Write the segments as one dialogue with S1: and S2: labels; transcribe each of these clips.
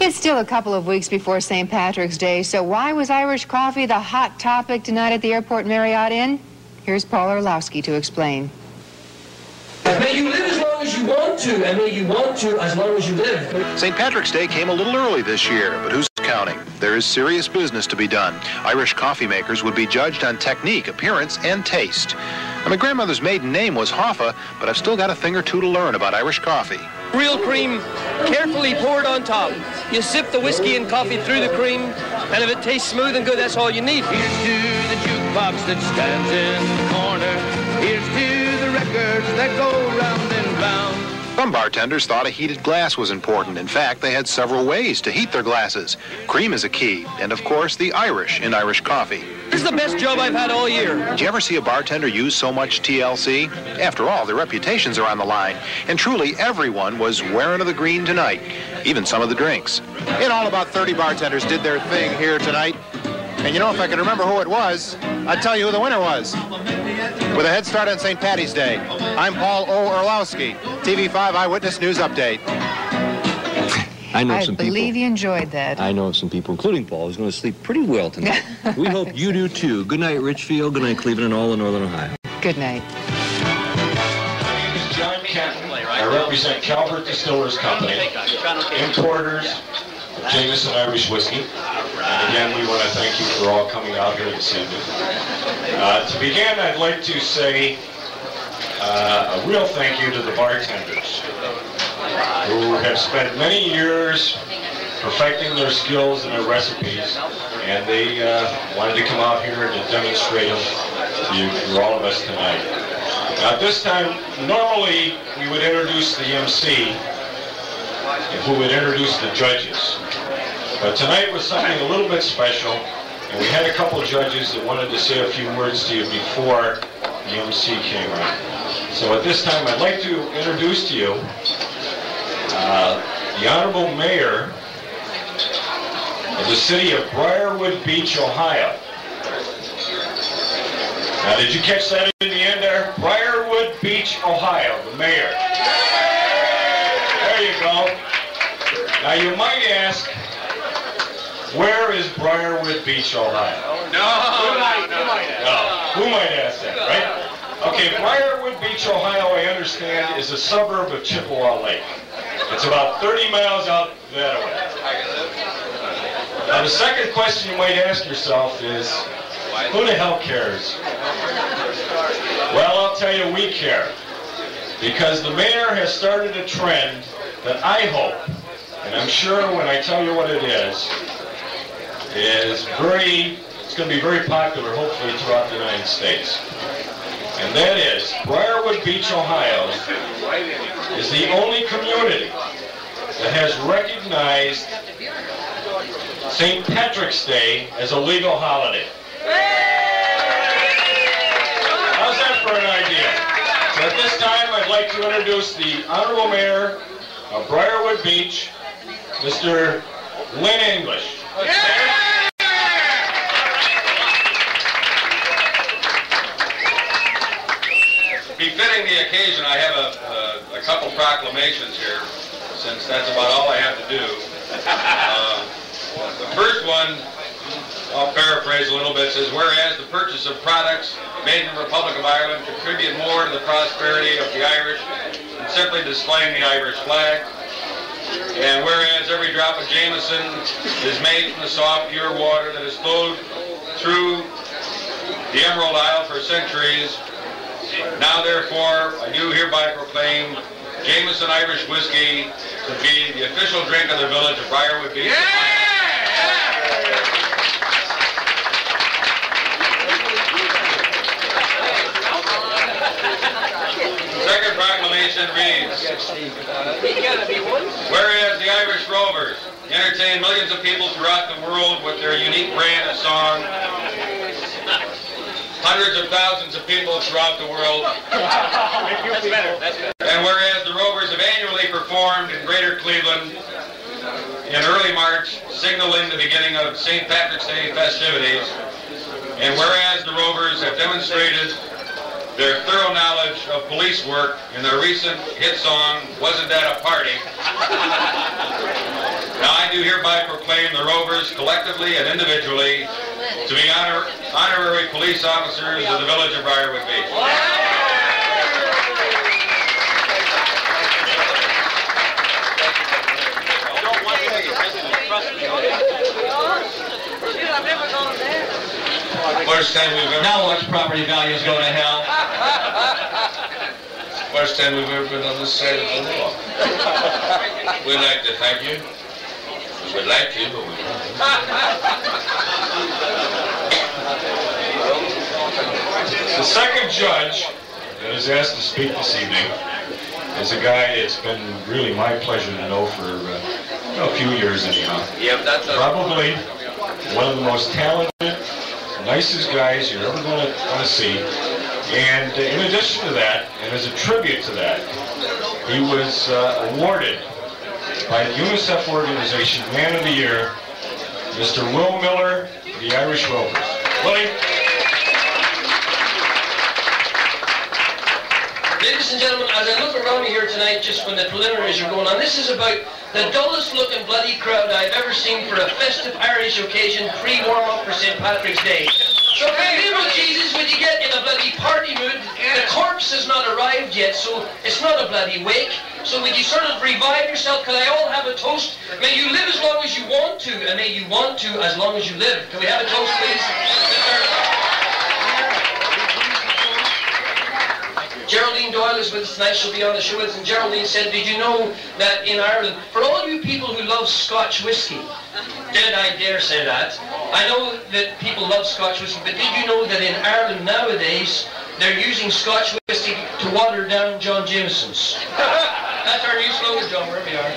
S1: It's still a couple of weeks before St. Patrick's Day, so why was Irish coffee the hot topic tonight at the Airport Marriott Inn? Here's Paul Orlowski to explain.
S2: May you live as long as you want to, and may you want to as long as you live.
S3: St. Patrick's Day came a little early this year, but who's counting? There is serious business to be done. Irish coffee makers would be judged on technique, appearance, and taste. Now, my grandmother's maiden name was Hoffa, but I've still got a thing or two to learn about Irish coffee.
S4: Real cream, carefully poured on top. You sip the whiskey and coffee through the cream, and if it tastes smooth and good, that's all you need.
S5: Here's to the jukebox that stands in the corner. Here's to the records that go round and round.
S3: Some bartenders thought a heated glass was important. In fact, they had several ways to heat their glasses. Cream is a key, and of course, the Irish in Irish coffee.
S4: This is the best job I've had all year.
S3: Did you ever see a bartender use so much TLC? After all, their reputations are on the line. And truly, everyone was wearing of the green tonight, even some of the drinks.
S6: In all, about 30 bartenders did their thing here tonight. And you know, if I could remember who it was, I'd tell you who the winner was. With a head start on St. Patty's Day, I'm Paul O. Orlowski, TV5 Eyewitness News Update.
S1: I believe you enjoyed that.
S7: I know some people, including Paul, who's going to sleep pretty well tonight. We hope you do, too. Good night, Richfield. Good night, Cleveland, and all of Northern Ohio.
S1: Good night.
S8: My name is John Kenton. I represent Calvert Distillers Company, importers of Jameson Irish whiskey. And again, we want to thank you for all coming out here this evening. To begin, I'd like to say a real thank you to the bartenders who have spent many years perfecting their skills and their recipes, and they wanted to come out here and to demonstrate them to all of us tonight. Now, this time, normally we would introduce the MC, and we would introduce the judges. But tonight was something a little bit special, and we had a couple judges that wanted to say a few words to you before the MC came on. So at this time, I'd like to introduce to you the Honorable Mayor of the city of Briarwood Beach, Ohio. Now, did you catch that in the end there? Briarwood Beach, Ohio, the mayor. There you go. Now, you might ask, where is Briarwood Beach, Ohio? Who might ask that, right? Okay, Briarwood Beach, Ohio, I understand, is a suburb of Chippewa Lake. It's about 30 miles out that way. Now, the second question you might ask yourself is, who the hell cares? Well, I'll tell you, we care. Because the mayor has started a trend that I hope, and I'm sure when I tell you what it is it's going to be very popular, hopefully, throughout the United States. And that is, Briarwood Beach, Ohio is the only community that has recognized St. Patrick's Day as a legal holiday. How's that for an idea? So at this time, I'd like to introduce the Honorable Mayor of Briarwood Beach, Mr. Lynn English.
S9: Befitting the occasion, I have a couple proclamations here, since that's about all I have to do. The first one, I'll paraphrase a little bit, says, whereas the purchase of products made in the Republic of Ireland contribute more to the prosperity of the Irish than simply displaying the Irish flag. And whereas every drop of Jameson is made from the soft, pure water that has flowed through the Emerald Isle for centuries, now therefore I do hereby proclaim Jameson Irish whiskey to be the official drink of the village of Briarwood Beach. Second proclamation reads, whereas the Irish Rovers entertain millions of people throughout the world with their unique brand of song, hundreds of thousands of people throughout the world, and whereas the Rovers have annually performed in Greater Cleveland in early March, signaling the beginning of St. Patrick's Day festivities, and whereas the Rovers have demonstrated their thorough knowledge of police work in their recent hit song, Wasn't That a Party? Now I do do hereby proclaim the Rovers, collectively and individually, to be honorary police officers of the village of Briarwood Beach. First time we've ever...
S10: Now watch property values go to hell.
S9: First time we've ever been on this side of the law. We'd like to thank you. We'd like to, but we don't.
S8: The second judge that is asked to speak this evening is a guy it's been really my pleasure to know for a few years anyhow.
S9: Yep, that's
S8: probably one of the most talented, nicest guys you're ever going to see. And in addition to that, and as a tribute to that, he was awarded by the UNICEF organization Man of the Year, Mr. Will Miller, the Irish Rovers. Willie?
S4: Ladies and gentlemen, as I look around here tonight, just when the preliminaries are going on, this is about the dullest looking bloody crowd I've ever seen for a festive Irish occasion pre-warm-up for St. Patrick's Day. So for the name of Jesus, when you get in a bloody party mood, the corpse has not arrived yet, so it's not a bloody wake. So would you sort of revive yourself? Can I all have a toast? May you live as long as you want to, and may you want to as long as you live. Can we have a toast, please? Geraldine Doyle is with us tonight. She'll be on the show with us. And Geraldine said, did you know that in Ireland, for all you people who love Scotch whiskey, did I dare say that? I know that people love Scotch whiskey, but did you know that in Ireland nowadays, they're using Scotch whiskey to water down John Jameson's? That's our new slogan, John, wherever you are.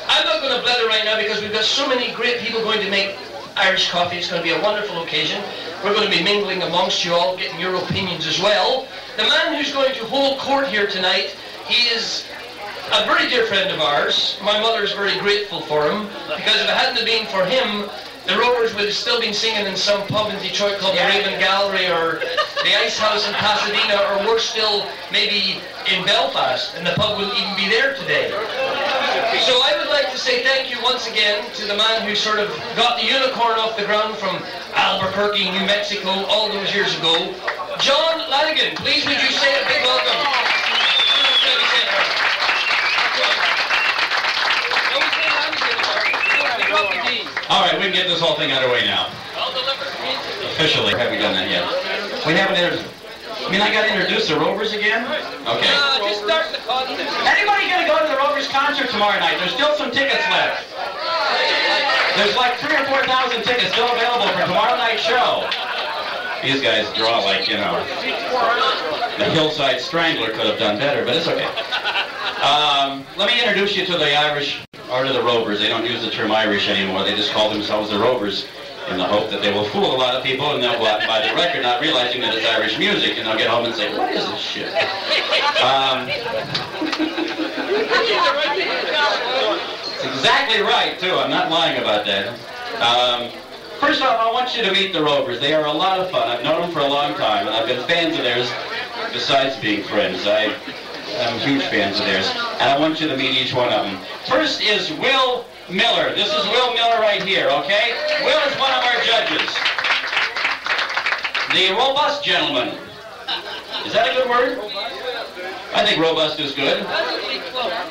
S4: I'm not going to blather right now because we've got so many great people going to make Irish coffee. It's going to be a wonderful occasion. We're going to be mingling amongst you all, getting your opinions as well. The man who's going to hold court here tonight, he is a very dear friend of ours. My mother is very grateful for him, because if it hadn't been for him, the Rovers would have still been singing in some pub in Detroit called the Raven Gallery or the Ice House in Pasadena, or worse still, maybe in Belfast, and the pub wouldn't even be there today. So I would like to say thank you once again to the man who sort of got the unicorn off the ground from Albuquerque, New Mexico, all those years ago. John Lanigan, please would you say a big welcome?
S10: All right, we can get this whole thing underway now. Officially, have we done that yet? We haven't introduced. I got to introduce the Rovers again? Okay.
S4: Just start the concert.
S10: Anybody going to go to the Rovers concert tomorrow night? There's still some tickets left. There's like 3,000 or 4,000 tickets still available for tomorrow night's show. These guys draw like, you know, the Hillside Strangler could have done better, but it's okay. Let me introduce you to the Irish, or to the Rovers. They don't use the term Irish anymore. They just call themselves the Rovers in the hope that they will fool a lot of people and they'll go out and buy the record not realizing that it's Irish music, and they'll get home and say, what is this shit? It's exactly right, too. I'm not lying about that. First off, I want you to meet the Rovers. They are a lot of fun. I've known them for a long time, and I've been fans of theirs besides being friends. I'm huge fans of theirs, and I want you to meet each one of them. First is Will Miller. This is Will Miller right here, okay? Will is one of our judges. The robust gentleman. Is that a good word? I think robust is good.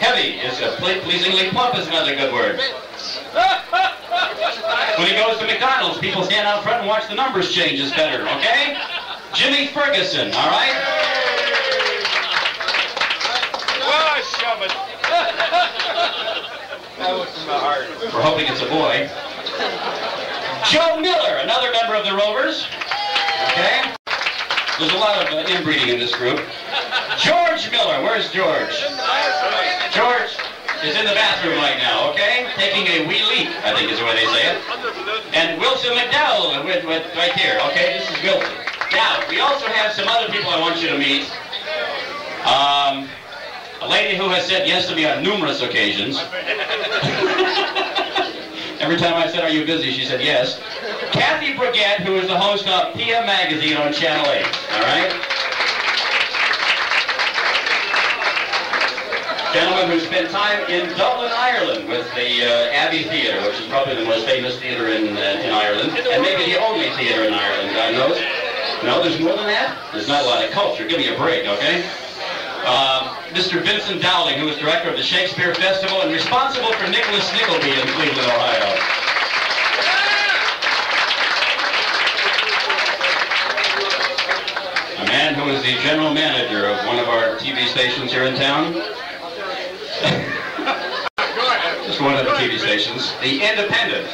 S10: Heavy is pleasingly plump is another good word. When he goes to McDonald's, people stand out front and watch the numbers change is better, okay? Jimmy Ferguson, all right?
S9: Shove it. That was from the heart.
S10: We're hoping it's a boy. Joe Miller, another member of the Rovers. Okay? There's a lot of inbreeding in this group. George Miller, where's George? George is in the bathroom right now, okay? Taking a wee leak, I think is the way they say it. And Wilson McDowell right here, okay? This is Wilson. Now, we also have some other people I want you to meet. A lady who has said yes to me on numerous occasions. Every time I said, are you busy? She said yes. Kathy Brigette, who is the host of PM Magazine on Channel 8. All right? Gentleman who spent time in Dublin, Ireland with the Abbey Theatre, which is probably the most famous theatre in Ireland, and maybe the only theatre in Ireland, God knows. No, there's more than that? There's not a lot of culture. Give me a break, okay? Mr. Vincent Dowling, who is director of the Shakespeare Festival and responsible for Nicholas Nickleby in Cleveland, Ohio. A man who is the general manager of one of our TV stations here in town. Just one of the TV stations. The Independent.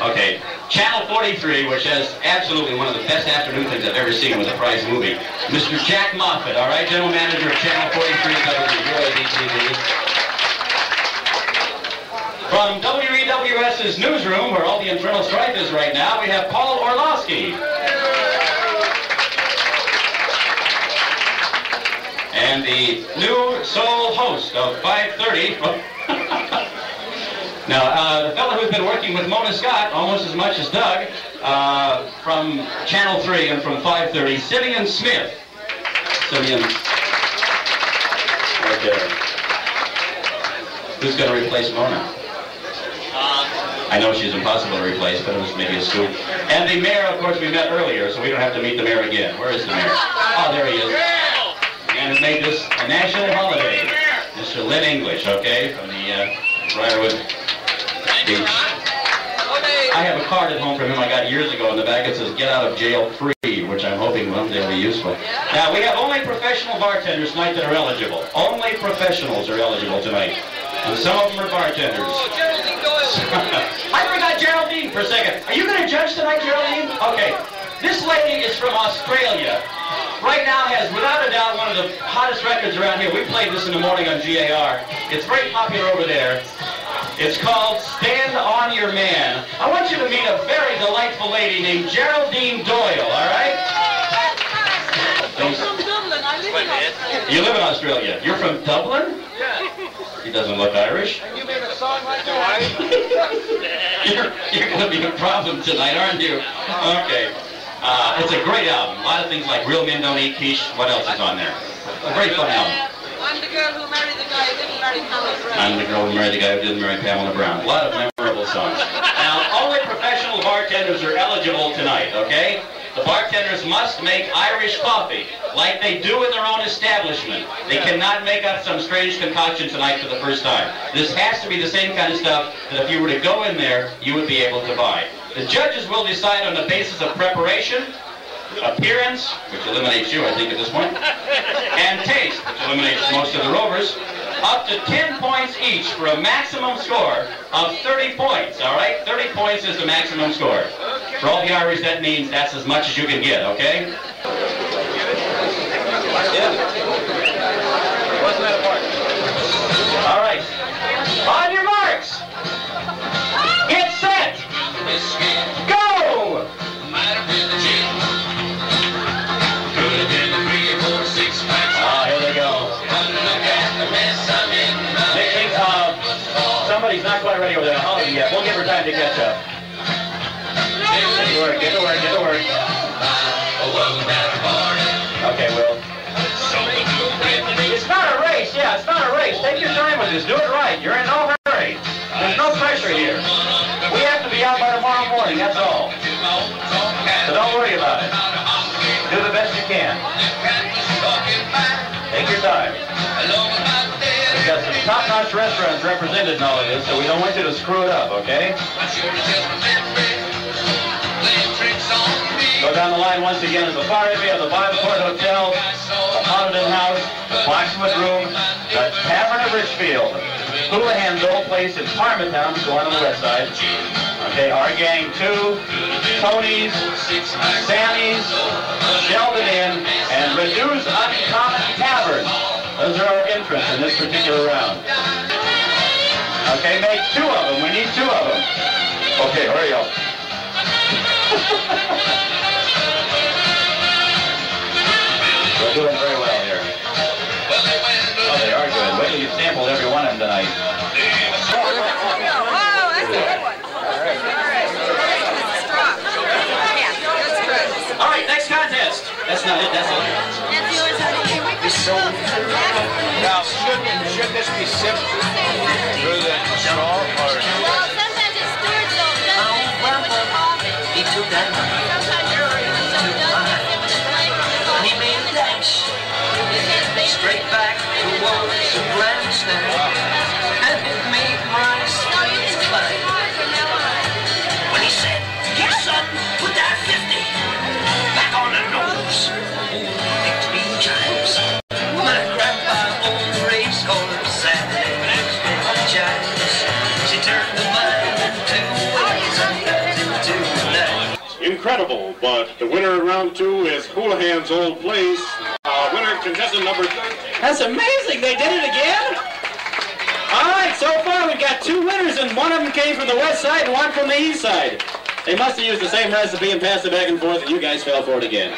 S10: Okay. Channel 43, which has absolutely one of the best afternoon things I've ever seen with a prize movie. Mr. Jack Moffat, all right, general manager of Channel 43 WUAD-TV. From WEWS's newsroom, where all the infernal strife is right now, we have Paul Orlowski. And the new sole host of 5:30. Now, the fellow who's been working with Mona Scott almost as much as Doug, from Channel 3 and from 5:30, Simeon Smith. Simeon. Right there. Who's going to replace Mona? I know she's impossible to replace, but it was maybe a scoop. And the mayor, of course, we met earlier, so we don't have to meet the mayor again. Where is the mayor? Oh, there he is. And has made this a national holiday. Mr. Lynn English, okay, from the Briarwood Beach. I have a card at home from him I got years ago. In the back it says, "Get out of jail free," which I'm hoping one day will be useful. Now, we have only professional bartenders tonight that are eligible. Only professionals are eligible tonight. And some of them are bartenders. I forgot Geraldine for a second. Are you going to judge tonight, Geraldine? Okay. This lady is from Australia. Right now has, without a doubt, one of the hottest records around here. We played this in the morning on GAR. It's very popular over there. It's called Stand On Your Man. I want you to meet a very delightful lady named Geraldine Doyle, all right?
S11: I'm from Dublin. I live in Australia.
S10: You live in Australia. You're from Dublin?
S11: Yeah.
S10: He doesn't look Irish.
S11: And you made a song like that?
S10: You're going to be a problem tonight, aren't you? Okay. It's a great album. A lot of things like Real Men Don't Eat Quiche. What else is on there? A very fun album.
S11: I'm the girl who married the guy who didn't marry Pamela Brown.
S10: I'm the girl who married the guy who didn't marry Pamela Brown. A lot of memorable songs. Now, only professional bartenders are eligible tonight, okay? The bartenders must make Irish coffee like they do in their own establishment. They cannot make up some strange concoction tonight for the first time. This has to be the same kind of stuff that if you were to go in there, you would be able to buy. The judges will decide on the basis of preparation, appearance, which eliminates you, I think, at this point, and taste, which eliminates most of the rovers, up to 10 points each for a maximum score of 30 points, all right? 30 points is the maximum score. For all the Irish, that means that's as much as you can get, okay? All right. On your marks. Get set. Go! Here they go. Somebody's not quite ready over there. Holly yet. We'll give her time to catch up. Get to work, get to work, get to work. Okay, Will. It's not a race, yeah, it's not a race. Take your time with this. Do it right. You're in no hurry. There's no pressure here. We have to be out by tomorrow morning, that's all. So don't worry about it. Do the best you can. Take your time. We've got some top-notch restaurants represented in all of this, so we don't want you to screw it up, okay? Go down the line once again. At the far end, we have the Biblefort Hotel, the Holiday House, the Blacksmith Room, the Tavern of Richfield, Houlihan Dole Place in Parmatown, going on the west side. Okay, our gang 2, Tony's, Sammy's, Sheldon Inn, and Redu's Uncommon Tavern. Those are our entrants in this particular round. Okay, make 2 of them. We need 2 of them. Okay, hurry up. We're doing very well here. Oh, they are good. Wait till you sampled every one of them tonight.
S11: Oh, that's a good one.
S10: All right, next contest. That's not it, that's it.
S11: That's yours, honey.
S12: Now, should this be sipped through the straw or?
S11: Well, sometimes it's stirred so it doesn't with the coffee.
S4: He took that money.
S11: Sometimes so it doesn't sip with the flavor of the
S4: And
S11: coffee.
S4: he made a dash. Straight back towards the grandstand. And it made my stomach fine. When he said, "Here, son, put that 50 back on the nose." Picked 3 times. My grandpa owned the race horse and chimes. She turned the mind 2 ways and 2 nights.
S13: Incredible, but the winner in round 2 is Houlihan's Old Place. Winner contestant number 3.
S10: That's amazing. They did it again? All right, so far we've got 2 winners, and one of them came from the west side and one from the east side. They must have used the same recipe and passed it back and forth, and you guys fell for it again.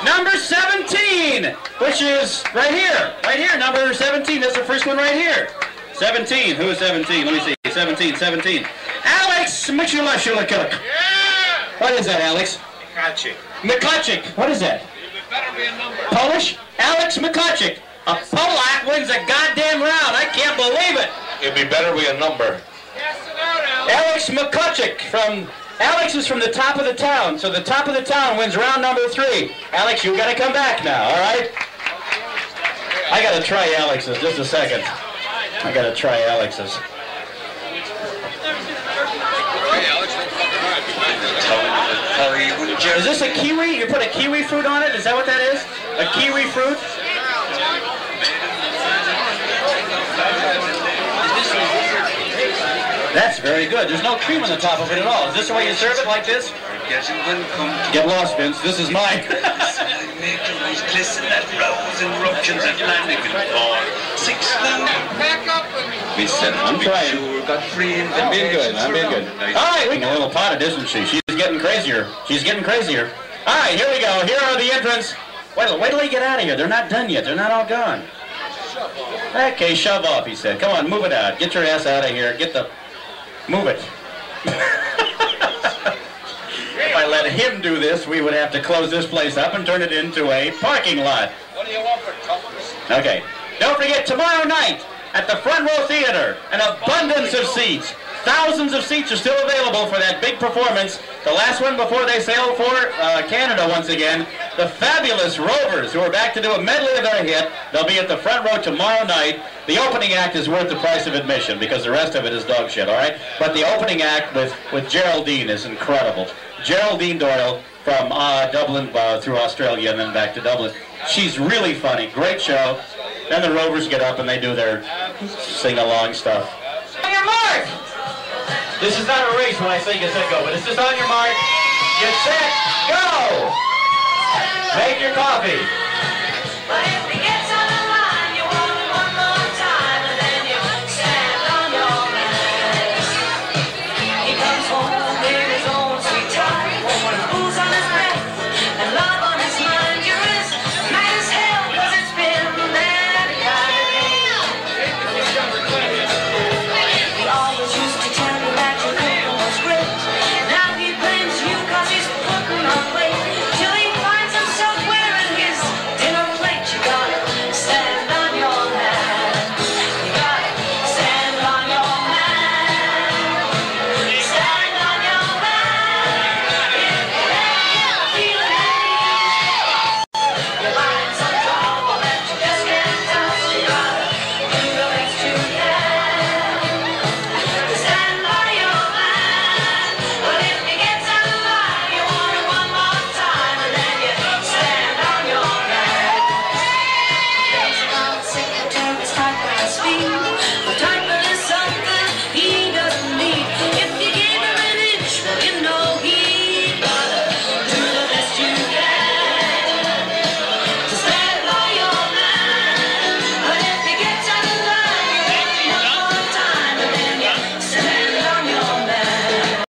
S10: Number 17, which is right here, number 17, that's the first one right here. 17, who is 17? Let me see, 17. Alex McCulloch. Yeah! What is that, Alex? McCulloch. What is that?
S12: It better be a number.
S10: Polish? Alex McCulloch. A Polak wins a goddamn round. I can't believe it.
S12: It'd be better be a number.
S10: Alex McCulloch from... Alex is from the top of the town, so the top of the town wins round number 3. Alex, you gotta come back now, all right? I gotta try Alex's, just a second. I gotta try Alex's. Is this a kiwi? You put a kiwi fruit on it? Is that what that is? A kiwi fruit? That's very good. There's no cream on the top of it at all. Is this the way you serve it, like this? Get lost, Vince. This is mine. I'm trying. I'm being good. All right, we got a little potted, isn't she? She's getting crazier. All right, here we go. Here are the entrants. Wait till they get out of here. They're not done yet. They're not all gone. Okay, shove off, he said. Come on, move it out. Get your ass out of here. Move it. If I let him do this, we would have to close this place up and turn it into a parking lot.
S12: What do you want for colors?
S10: Okay. Don't forget, tomorrow night at the Front Row Theater, an abundance of seats. Thousands of seats are still available for that big performance. The last one before they sail for Canada once again. The fabulous Rovers, who are back to do a medley of their hit. They'll be at the Front Row tomorrow night. The opening act is worth the price of admission because the rest of it is dog shit, all right? But the opening act with Geraldine is incredible. Geraldine Doyle from Dublin through Australia and then back to Dublin. She's really funny. Great show. Then the Rovers get up and they do their sing-along stuff. On your mark! This is not a race when I say get set, go, but it's just on your mark. Get set, go! Make your coffee.